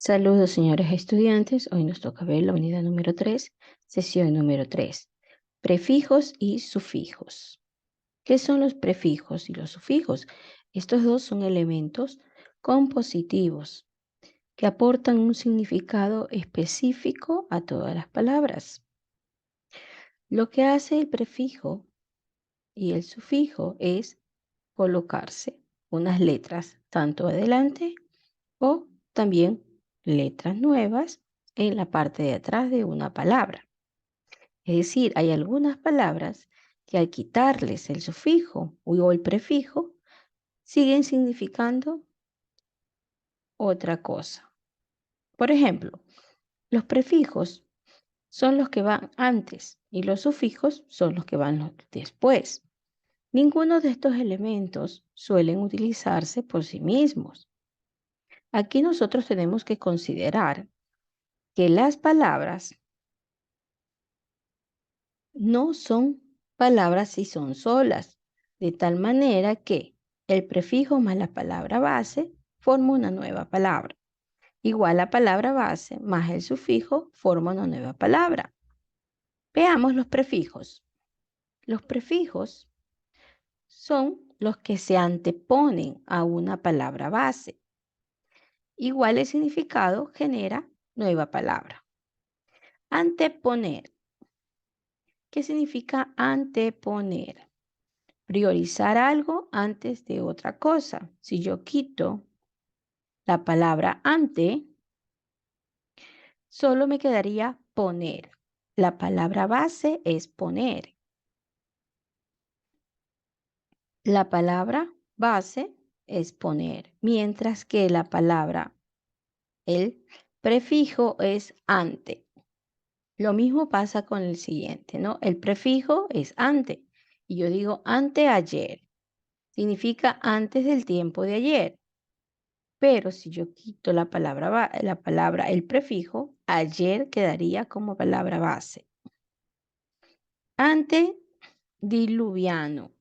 Saludos, señores estudiantes. Hoy nos toca ver la unidad número 3, sesión número 3. Prefijos y sufijos. ¿Qué son los prefijos y los sufijos? Estos dos son elementos compositivos que aportan un significado específico a todas las palabras. Lo que hace el prefijo y el sufijo es colocarse unas letras tanto adelante o también letras nuevas en la parte de atrás de una palabra. Es decir, hay algunas palabras que al quitarles el sufijo o el prefijo siguen significando otra cosa. Por ejemplo, los prefijos son los que van antes y los sufijos son los que van después. Ninguno de estos elementos suelen utilizarse por sí mismos. Aquí nosotros tenemos que considerar que las palabras no son palabras si son solas, de tal manera que el prefijo más la palabra base forma una nueva palabra. Igual la palabra base más el sufijo forma una nueva palabra. Veamos los prefijos. Los prefijos son los que se anteponen a una palabra base. Igual el significado genera nueva palabra. Anteponer. ¿Qué significa anteponer? Priorizar algo antes de otra cosa. Si yo quito la palabra ante, solo me quedaría poner. La palabra base es poner. La palabra base es poner, mientras que la palabra, el prefijo es ante. Lo mismo pasa con el siguiente, ¿no? El prefijo es ante. Y yo digo anteayer. Significa antes del tiempo de ayer. Pero si yo quito la palabra, el prefijo, ayer quedaría como palabra base. Antediluviano.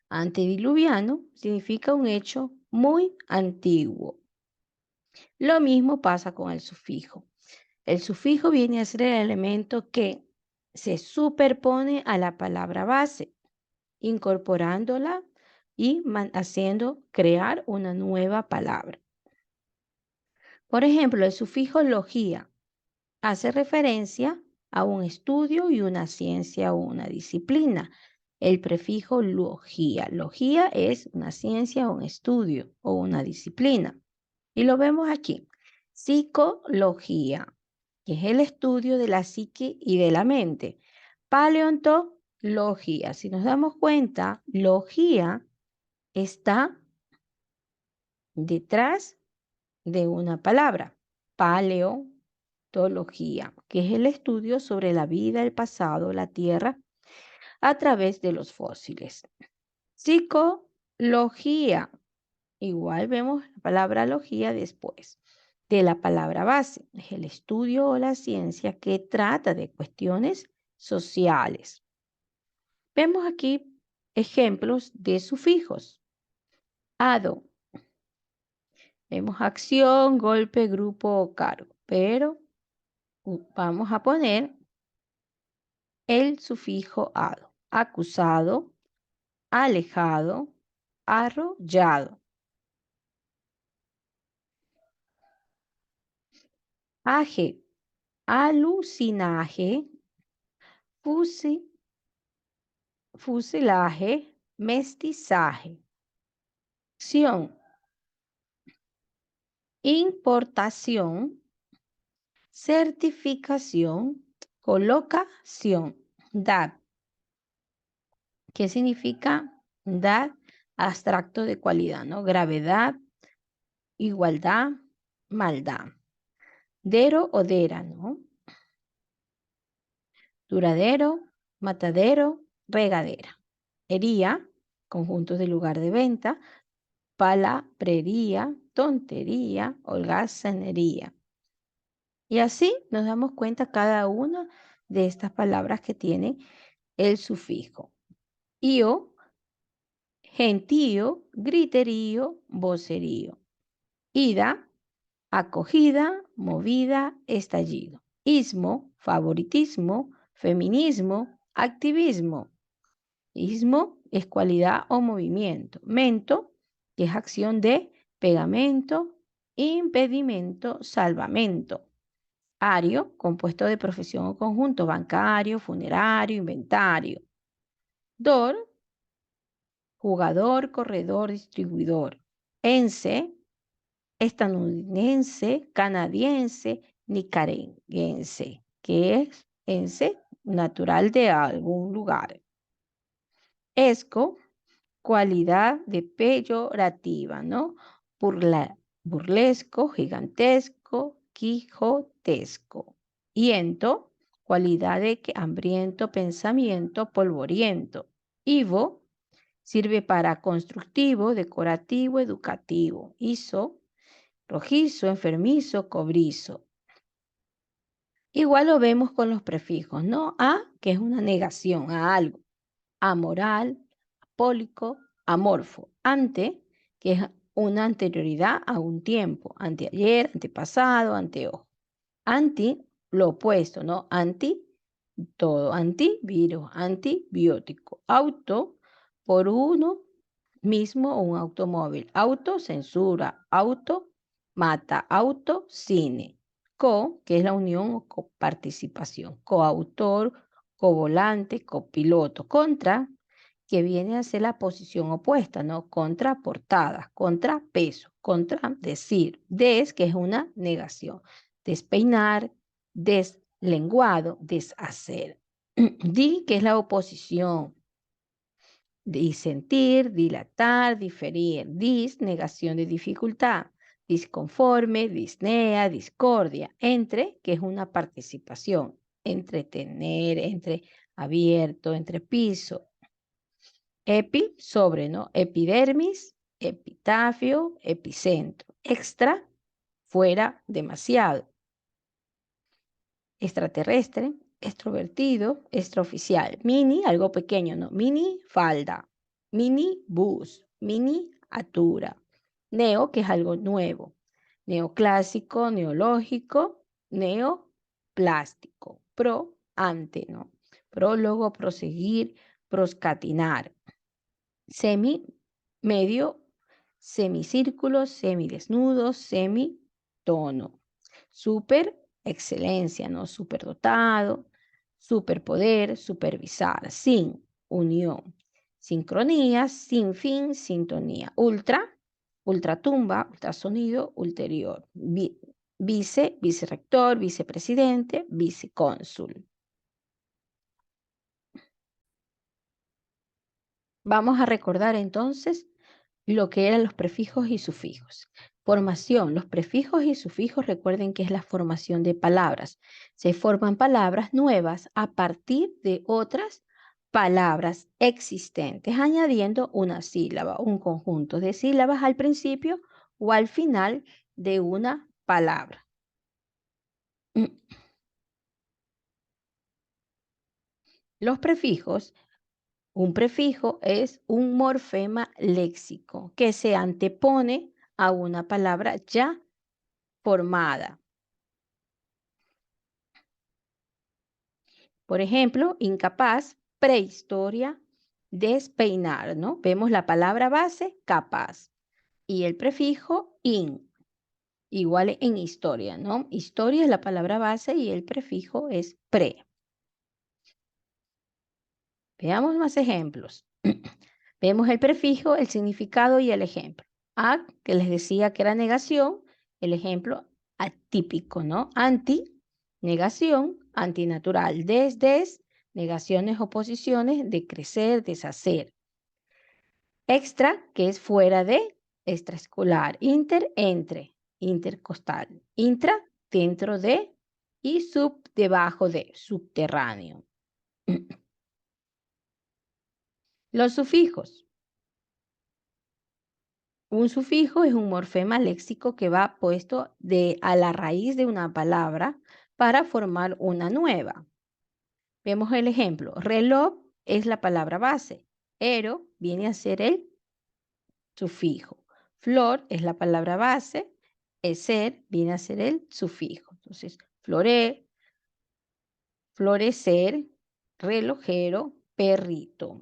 Antediluviano significa un hecho muy antiguo. Lo mismo pasa con el sufijo. El sufijo viene a ser el elemento que se superpone a la palabra base, incorporándola y haciendo crear una nueva palabra. Por ejemplo, el sufijo logía hace referencia a un estudio y una ciencia o una disciplina. El prefijo logía. Logía es una ciencia, un estudio o una disciplina. Y lo vemos aquí. Psicología, que es el estudio de la psique y de la mente. Paleontología. Si nos damos cuenta, logía está detrás de una palabra. Paleontología, que es el estudio sobre la vida, el pasado, la tierra, a través de los fósiles. Psicología, igual vemos la palabra logía después de la palabra base. Es el estudio o la ciencia que trata de cuestiones sociales. Vemos aquí ejemplos de sufijos. Ado. Vemos acción, golpe, grupo o cargo, pero vamos a poner el sufijo ado. Acusado, alejado, arrollado. Aje, alucinaje, fusilaje, mestizaje. Acción, importación, certificación, colocación. Dad. ¿Qué significa dad? Abstracto de cualidad, ¿no? Gravedad, igualdad, maldad. Dero o dera, ¿no? Duradero, matadero, regadera. Hería, conjuntos de lugar de venta. Palabrería, tontería, holgazanería. Y así nos damos cuenta cada una de estas palabras que tienen el sufijo. Io, gentío, griterío, vocerío. Ida, acogida, movida, estallido. Ismo, favoritismo, feminismo, activismo. Ismo es cualidad o movimiento. Mento, que es acción de pegamento, impedimento, salvamento. Ario, compuesto de profesión o conjunto, bancario, funerario, inventario. Dor, jugador, corredor, distribuidor. Ense, estadounidense, canadiense, nicaragüense, que es ense, natural de algún lugar. Esco, cualidad de peyorativa, ¿no? Burlesco, gigantesco, quijotesco. Hiento, cualidad de hambriento, pensamiento, polvoriento. Ivo, sirve para constructivo, decorativo, educativo. Iso, rojizo, enfermizo, cobrizo. Igual lo vemos con los prefijos, ¿no? A, que es una negación a algo. Amoral, apólico, amorfo. Ante, que es una anterioridad a un tiempo. Anteayer, antepasado, anteojo. Anti, lo opuesto, ¿no? Anti, todo. Antivirus, antibiótico. Auto, por uno mismo o un automóvil. Auto, censura. Auto, mata. Auto, cine. Co, que es la unión o coparticipación. Coautor, covolante, copiloto. Contra, que viene a ser la posición opuesta, ¿no? Contraportada, contrapeso, contradecir. Des, que es una negación. Despeinar, deslenguado, deshacer. Di, que es la oposición. Disentir, dilatar, diferir. Dis, negación de dificultad. Disconforme, disnea, discordia. Entre, que es una participación. Entretener, entre abierto, entre piso. Epi, sobre, ¿no? Epidermis, epitafio, epicentro. Extra, fuera, demasiado. Extraterrestre, extrovertido, extraoficial. Mini, algo pequeño, ¿no? Mini, falda. Mini, bus. Mini, atura. Neo, que es algo nuevo. Neoclásico, neológico, neoplástico. Pro, ante, ¿no? Prólogo, proseguir, proscatinar. Semi, medio, semicírculo, semidesnudo, semitono. Super, excelencia, ¿no? Superdotado, superpoder, supervisar. Sin, unión. Sincronía, sin fin, sintonía. Ultra, ultratumba, ultrasonido, ulterior. Vice, vicerrector, vicepresidente, vicecónsul. Vamos a recordar entonces lo que eran los prefijos y sufijos. Formación. Los prefijos y sufijos, recuerden que es la formación de palabras. Se forman palabras nuevas a partir de otras palabras existentes, añadiendo una sílaba, un conjunto de sílabas al principio o al final de una palabra. Los prefijos. Un prefijo es un morfema léxico que se antepone a una palabra ya formada. Por ejemplo, incapaz, prehistoria, despeinar, ¿no? Vemos la palabra base, capaz, y el prefijo in, igual en historia, ¿no? Historia es la palabra base y el prefijo es pre. Veamos más ejemplos. Vemos el prefijo, el significado y el ejemplo. A, que les decía que era negación, el ejemplo atípico, ¿no? Anti, negación, antinatural. Des, negaciones, oposiciones, de crecer, deshacer. Extra, que es fuera de, extraescolar. Inter, entre, intercostal. Intra, dentro de, y sub, debajo de, subterráneo. Los sufijos. Un sufijo es un morfema léxico que va puesto a la raíz de una palabra para formar una nueva. Vemos el ejemplo. Reloj es la palabra base. Ero viene a ser el sufijo. Flor es la palabra base. Ecer viene a ser el sufijo. Entonces, florecer, relojero, perrito.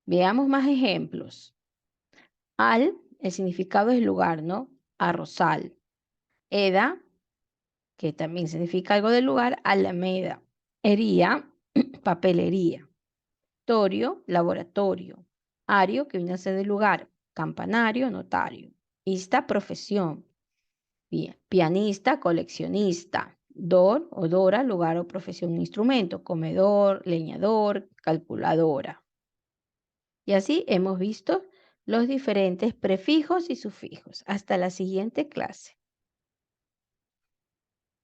Veamos más ejemplos. Al, el significado es lugar, ¿no? Arrozal. Eda, que también significa algo del lugar, alameda. Hería, papelería. Torio, laboratorio. Ario, que viene a ser del lugar. Campanario, notario. Ista, profesión. Bien. Pianista, coleccionista. Dor o dora, lugar o profesión, instrumento. Comedor, leñador, calculadora. Y así hemos visto los diferentes prefijos y sufijos. Hasta la siguiente clase.